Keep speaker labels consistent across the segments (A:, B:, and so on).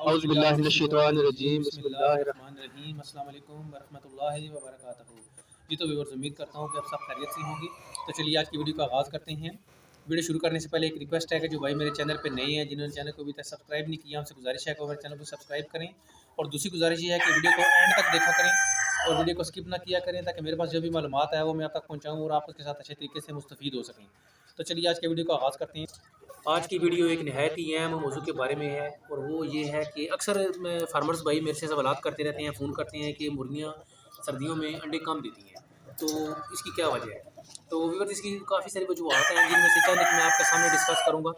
A: औज़ुबिल्लाहिमिनश्शैतानिर्रजीम बिस्मिल्लाहिर्रहमानिर्रहीम।
B: बिस्मिल्लाहिर्रहमानिर्रहीम। अस्सलाम वालेकुम वरहमतुल्लाहि व बरकातहू। जी तो व्यूअर्स, उम्मीद करता हूँ कि आप सब खैरियत से होंगे। तो चलिए आज की वीडियो का आगाज़ करते हैं। वीडियो शुरू करने से पहले एक रिक्वेस्ट है कि जो भाई मेरे चैनल पे नए हैं, जिन्होंने चैनल को अभी तक सब्सक्राइब नहीं किया, उनसे गुजारिश है कि वो मेरे चैनल को सब्सक्राइब करें। और दूसरी गुजारिश ये है कि वीडियो को एंड तक देखा करें और वीडियो को स्किप ना किया करें, ताकि मेरे पास जो भी मालूमात है वो मैं आप तक पहुँचाऊँ और आप उसके साथ अच्छे तरीके से मुस्तफ़ीद हो सकें। तो चलिए आज के वीडियो का आगाज़ करते हैं। आज की वीडियो एक नहायत ही अहम मौजू के बारे में है, और वो ये है कि अक्सर फार्मर्स भाई मेरे से सवालात करते रहते हैं, फ़ोन करते हैं कि मुर्गियाँ सर्दियों में अंडे कम देती हैं, तो इसकी क्या वजह है। तो व्यूअर्स, इसकी काफ़ी सारी वजूहत हैं, जिनमें से चंद मैं आपके सामने डिस्कस करूँगा।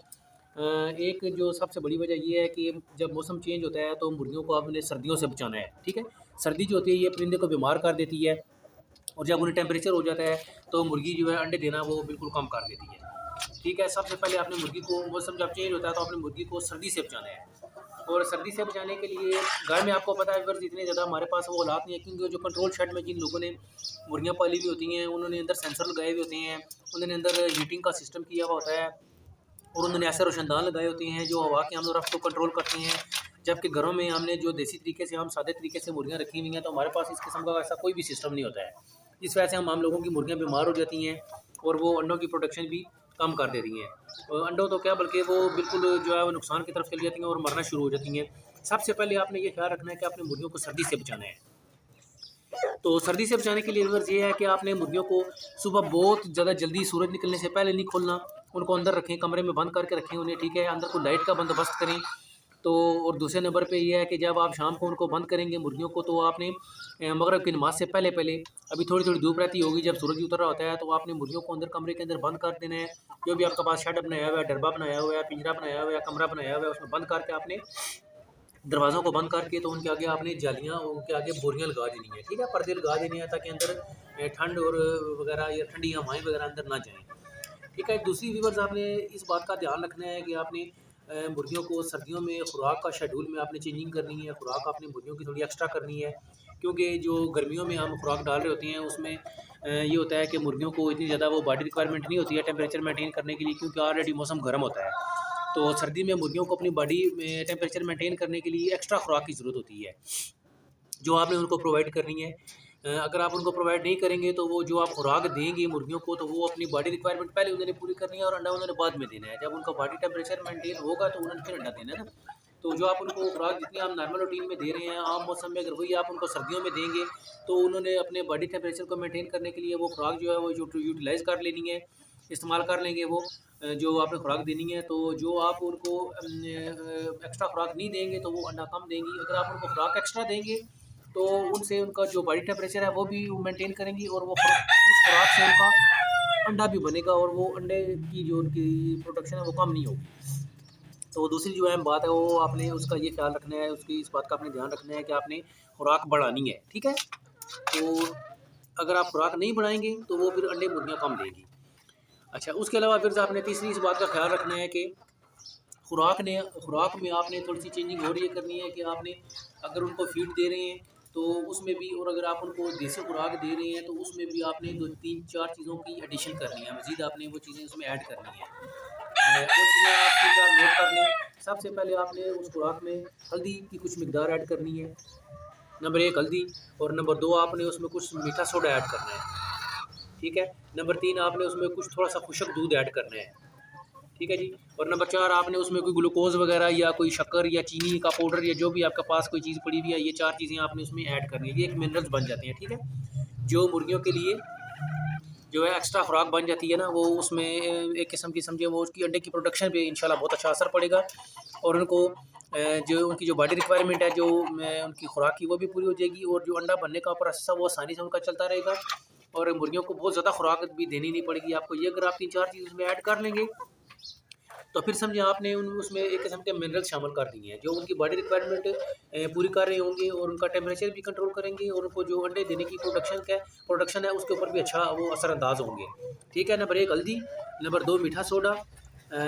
B: एक जो सबसे बड़ी वजह ये है कि जब मौसम चेंज होता है तो मुर्गियों को आपने सर्दियों से बचाना है। ठीक है, सर्दी जो होती है ये परिंदे को बीमार कर देती है, और जब उन्हें टेम्परेचर हो जाता है तो मुर्गी जो है अंडे देना वो बिल्कुल कम कर देती है। ठीक है, सबसे पहले आपने मुर्गी को, मौसम जब चेंज होता है तो आपने मुर्गी को सर्दी से बचाना है। और सर्दी से बचाने के लिए घर में आपको पता है वर्ष इतने ज़्यादा हमारे पास वो हालात नहीं है, क्योंकि जो कंट्रोल शेड में जिन लोगों ने मुर्गियाँ पाली हुई होती हैं उन्होंने अंदर सेंसर लगाए हुए होते हैं, उन्होंने अंदर हीटिंग का सिस्टम किया हुआ होता है, और उन्होंने ऐसे रोशनदान लगाए होते हैं जो हवा के हम रफ्त को कंट्रोल करते हैं। जबकि घरों में हमने जो देसी तरीके से, हम सादे तरीके से मुर्गियाँ रखी हुई हैं, तो हमारे पास इस किस्म का ऐसा कोई भी सिस्टम नहीं होता है। इस वजह से हम आम लोगों की मुर्गियाँ बीमार हो जाती हैं और वो अंडों की प्रोडक्शन भी कम कर देती हैं। अंडों तो क्या, बल्कि वो बिल्कुल जो है वो नुकसान की तरफ चली जाती हैं और मरना शुरू हो जाती हैं। सबसे पहले आपने ये ख्याल रखना है कि आपने मुर्गियों को सर्दी से बचाना है। तो सर्दी से बचाने के लिए व्यूअर्स ये है कि आपने मुर्गियों को सुबह बहुत ज़्यादा जल्दी सूरज निकलने से पहले नहीं खोलना, उनको अंदर रखें, कमरे में बंद करके रखें उन्हें। ठीक है, अंदर को लाइट का बंदोबस्त करें। तो और दूसरे नंबर पे ये है कि जब आप शाम को उनको बंद करेंगे मुर्गियों को, तो आपने मगरिब की नमाज से पहले पहले, अभी थोड़ी थोड़ी धूप रहती होगी, जब सूरज उतर रहा होता है, तो आपने मुर्गियों को अंदर कमरे के अंदर बंद कर देना है। जो भी आपके पास शेड बनाया हुआ है, डरबा बनाया हुआ है, पिंजरा बनाया हुआ है, कमरा बनाया हुआ है, उसमें बंद करके आपने दरवाज़ों को बंद करके, तो उनके आगे आपने जालियाँ, उनके आगे बोरियाँ लगा देनी है। ठीक है, पर्दे लगा देने हैं, ताकि अंदर ठंड और वगैरह या ठंडी हवाएँ वगैरह अंदर ना जाएँ। ठीक है, दूसरी व्यूअर्स, आपने इस बात का ध्यान रखना है कि आपने मुर्गियों को सर्दियों में खुराक का शेड्यूल में आपने चेंजिंग करनी है। खुराक आपने मुर्गियों की थोड़ी एक्स्ट्रा करनी है, क्योंकि जो गर्मियों में हम खुराक डाल रहे होते हैं उसमें ये होता है कि मुर्गियों को इतनी ज़्यादा वो बॉडी रिक्वायरमेंट नहीं होती है टेम्परेचर मेंटेन करने के लिए, क्योंकि ऑलरेडी मौसम गर्म होता है। तो सर्दी में मुर्गियों को अपनी बॉडी में टेम्परेचर मेंटेन करने के लिए एक्स्ट्रा खुराक की ज़रूरत होती है, जो आपने उनको प्रोवाइड करनी है। अगर आप उनको प्रोवाइड नहीं करेंगे तो वो जो आप खुराक देंगे मुर्गियों को, तो वो अपनी बॉडी रिक्वायरमेंट पहले उन्होंने पूरी करनी है और अंडा उन्होंने बाद में देना है। जब उनका बॉडी टेम्परेचर मेंटेन होगा तो उन्होंने फिर अंडा देना है ना। तो जो आप उनको खुराक जितनी आप नॉर्मल रूटीन में दे रहे हैं आम मौसम में, अगर वही आप उनको सर्दियों में देंगे, तो उन्होंने अपने बॉडी टेम्परेचर को मेंटेन करने के लिए वो खुराक जो है वो यूटिलाइज़ कर लेनी है, इस्तेमाल कर लेंगे वो जो आपने खुराक देनी है। तो जो आप उनको एक्स्ट्रा खुराक नहीं देंगे तो वो अंडा कम देंगी। अगर आप उनको खुराक एक्स्ट्रा देंगे तो उनसे उनका जो बॉडी टेम्परेचर है वो भी मेंटेन करेंगी, और वो उस खुराक से उनका अंडा भी बनेगा, और वो अंडे की जो उनकी प्रोडक्शन है वो कम नहीं होगी। तो दूसरी जो अहम बात है वो आपने उसका ये ख्याल रखना है, उसकी इस बात का आपने ध्यान रखना है कि आपने खुराक बढ़ानी है। ठीक है, तो अगर आप खुराक नहीं बढ़ाएंगे तो वो फिर अंडे मुर्गियाँ कम देगी। अच्छा, उसके अलावा फिर आपने तीसरी इस बात का ख्याल रखना है कि खुराक में आपने थोड़ी सी चेंजिंग और ये करनी है कि आपने अगर उनको फीड दे रहे हैं तो उसमें भी, और अगर आप उनको देसी खुराक दे रहे हैं तो उसमें भी आपने 2 3 4 चीज़ों की एडिशन करनी है, मज़ीद आपने वो चीज़ें उसमें ऐड करनी है। वो चीज़ें आप 3 4 नोट कर लें। सबसे पहले आपने उस खुराक में हल्दी की कुछ मकदार ऐड करनी है, नंबर 1 हल्दी, और नंबर 2 आपने उसमें कुछ मीठा सोडा ऐड करना है। ठीक है, नंबर 3 आपने उसमें कुछ थोड़ा सा खुशक दूध ऐड करना है। ठीक है जी, और नंबर 4 आपने उसमें कोई ग्लूकोज़ वगैरह या कोई शक्कर या चीनी का पाउडर या जो भी आपके पास कोई चीज़ पड़ी हुई है, ये 4 चीज़ें आपने उसमें ऐड करनी है। ये एक मिनरल्स बन जाते हैं। ठीक है, जो मुर्गियों के लिए जो है एक्स्ट्रा खुराक बन जाती है ना, वो उसमें एक किस्म की समझिए वो उसकी अंडे की प्रोडक्शन पे इंशाल्लाह बहुत अच्छा असर पड़ेगा, और उनको जो उनकी जो बॉडी रिक्वायरमेंट है जो उनकी खुराक की वो भी पूरी हो जाएगी, और जो अंडा बनने का प्रोसेस है वो आसानी से उनका चलता रहेगा, और मुर्गियों को बहुत ज़्यादा खुराक भी देनी नहीं पड़ेगी आपको। ये अगर आप 3 4 चीज़ उसमें ऐड कर लेंगे तो फिर समझिए आपने उसमें एक किस्म के मिनरल शामिल कर दिए हैं जो उनकी बॉडी रिक्वायरमेंट पूरी कर रहे होंगे, और उनका टेम्परेचर भी कंट्रोल करेंगे, और उनको जो अंडे देने की प्रोडक्शन है उसके ऊपर भी अच्छा वो असरअंदाज होंगे। ठीक है, नंबर 1 हल्दी, नंबर 2 मीठा सोडा,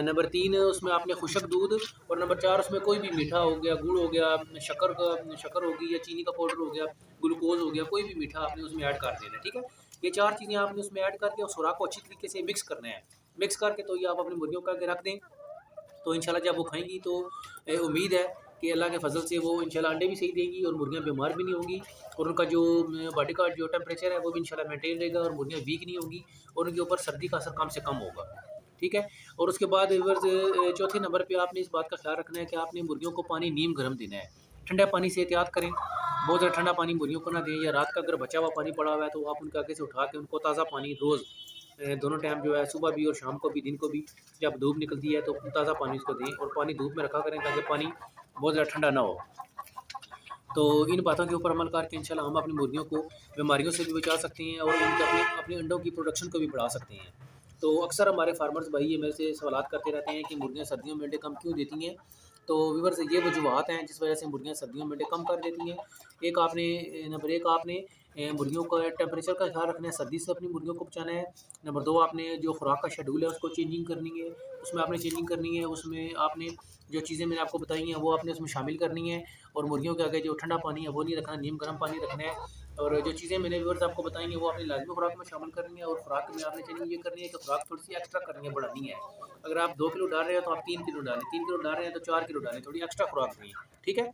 B: नंबर 3 उसमें आपने खुशक दूध, और नंबर 4 उसमें कोई भी मीठा हो गया, गुड़ हो गया, शक्कर होगी या चीनी का पाउडर हो गया, ग्लूकोज हो गया, कोई भी मीठा आपने उसमें ऐड कर देना है। ठीक है, ये 4 चीज़ें आपने उसमें ऐड करके उस खुराक को अच्छी तरीके से मिक्स करना है। मिक्स करके तो ये आप अपनी मुर्गियों का आगे रख दें, तो इंशाल्लाह जब वो खाएंगी तो उम्मीद है कि अल्लाह के फजल से वो इंशाल्लाह अंडे भी सही देंगी और मुर्गियाँ बीमार भी नहीं होंगी और उनका जो बॉडी का जो टेम्परेचर है वो भी इंशाल्लाह मेंटेन रहेगा और मुर्गियाँ वीक नहीं होंगी और उनके ऊपर सर्दी का असर कम से कम होगा। ठीक है। और उसके बाद व्यूअर्स चौथे नंबर पे आपने इस बात का ख्याल रखना है कि आपने मुर्गियों को पानी नीम गर्म देना है। ठंडा पानी से एहतियात करें, बहुत ज़्यादा ठंडा पानी मुर्गियों को ना दें, या रात का अगर बचा हुआ पानी पड़ा हुआ है तो आप उनके आगे से उठा के उनको ताज़ा पानी रोज़ दोनों टाइम जो है, सुबह भी और शाम को भी, दिन को भी, जब धूप निकलती है तो ताज़ा पानी उसको दें और पानी धूप में रखा करें ताकि पानी बहुत ज़्यादा ठंडा ना हो। तो इन बातों के ऊपर अमल करके इंशाल्लाह हम अपनी मुर्गियों को बीमारियों से भी बचा सकते हैं और उनके अपने अपने अंडों की प्रोडक्शन को भी बढ़ा सकते हैं। तो अक्सर हमारे फार्मर्स भाई ये मेरे से सवालात करते रहते हैं कि मुर्गियाँ सर्दियों में अंडे कम क्यों देती हैं। तो व्यूअर्स ये वजूहत हैं जिस वजह से मुर्गियाँ सर्दियों में अंडे कम कर देती हैं। एक आपने नंबर एक आपने मुर्गियों का टेम्परेचर का ख्याल रखना है, सर्दी से अपनी मुर्गियों को बचाना है। नंबर दो, आपने जो खुराक का शेड्यूल है उसको चेंजिंग करनी है, उसमें आपने चेंजिंग करनी है, उसमें आपने जो चीज़ें मैंने आपको बताई हैं वो आपने उसमें शामिल करनी है। और मुर्गियों के आगे जो ठंडा पानी है वो नहीं रखना, नीम गर्म पानी रखना है। और जो चीज़ें मैंने व्यूअर्स आपको बताई हैं वो आपने लाजमी खुराक में शामिल करनी है। और खुराक में आपने चेंजिंग ये करनी है कि खुराक थोड़ी सी एक्स्ट्रा करनी है, बढ़ानी है। अगर आप 2 किलो डाल रहे हैं तो आप 3 किलो डालें, 3 किलो डाल रहे हैं तो 4 किलो डालें, थोड़ी एक्स्ट्रा खुराक दें। ठीक है,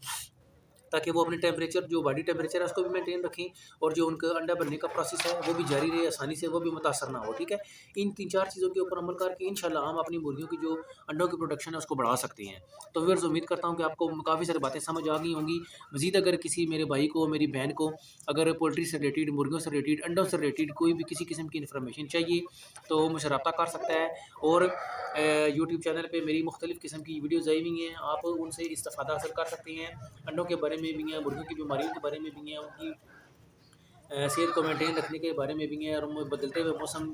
B: ताकि वो अपने टेम्परेचर जो बॉडी टेम्परेचर है उसको भी मेंटेन रखें और जो उनका अंडा बनने का प्रोसेस है वो भी जारी रहे, आसानी से वो भी मुतासर ना हो। ठीक है, इन 3-4 चीज़ों के ऊपर अमल करके इंशाल्लाह हम अपनी मुर्गियों की जो अंडों की प्रोडक्शन है उसको बढ़ा सकते हैं। तो व्यूअर्स उम्मीद करता हूँ कि आपको काफ़ी सारी बातें समझ आ गई होंगी। मज़ीद अगर किसी मेरे भाई को, मेरी बहन को अगर पोल्ट्री से रिलेटेड, मुर्गियों से रिलेटेड, अंडों से रिलेटेड कोई भी किसी किस्म की इन्फॉर्मेशन चाहिए तो वो मुझसे रब्ता कर सकता है। और यूट्यूब चैनल पे मेरी मुख्तलिफ़ किस्म की वीडियोज़ आई हुई हैं, आप उनसे इस्तेफ़ादा हासिल कर सकते हैं। अंडों के बारे में भी हैं, मुर्गियों की बीमारियों के बारे में भी हैं, उनकी सेहत को मेंटेन रखने के बारे में भी हैं, और बदलते हुए मौसम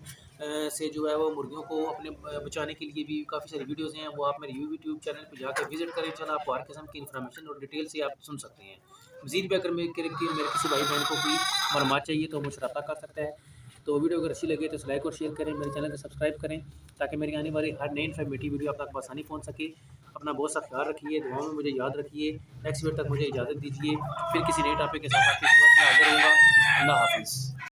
B: से जो है वो मुर्गियों को अपने बचाने के लिए भी काफ़ी सारी वीडियोज़ हैं। वो आप मेरे यूट्यूब चैनल पर जाकर विज़िट करें, इंशाल्लाह आपको हर किस्म की इन्फॉर्मेशन और डिटेल से आप सुन सकते हैं। मज़ीद भी अगर मेरे किसी भाई बहन को कोई मालूमात चाहिए तो मुझसे रब्ता कर सकता है। तो वीडियो अगर अच्छी लगे तो लाइक और शेयर करें, मेरे चैनल को सब्सक्राइब करें ताकि मेरी आने वाली हर नई इन्फॉर्मेटिव वीडियो आप तक आसानी पहुंच सके। अपना बहुत सा ख्याल रखिए, दुआओं में मुझे याद रखिए। नेक्स्ट वीडियो तक मुझे इजाज़त दीजिए, फिर किसी नए टॉपिक के साथ आपकी खिदमत में हाज़िर होऊंगा। अल्लाह हाफ़िज़।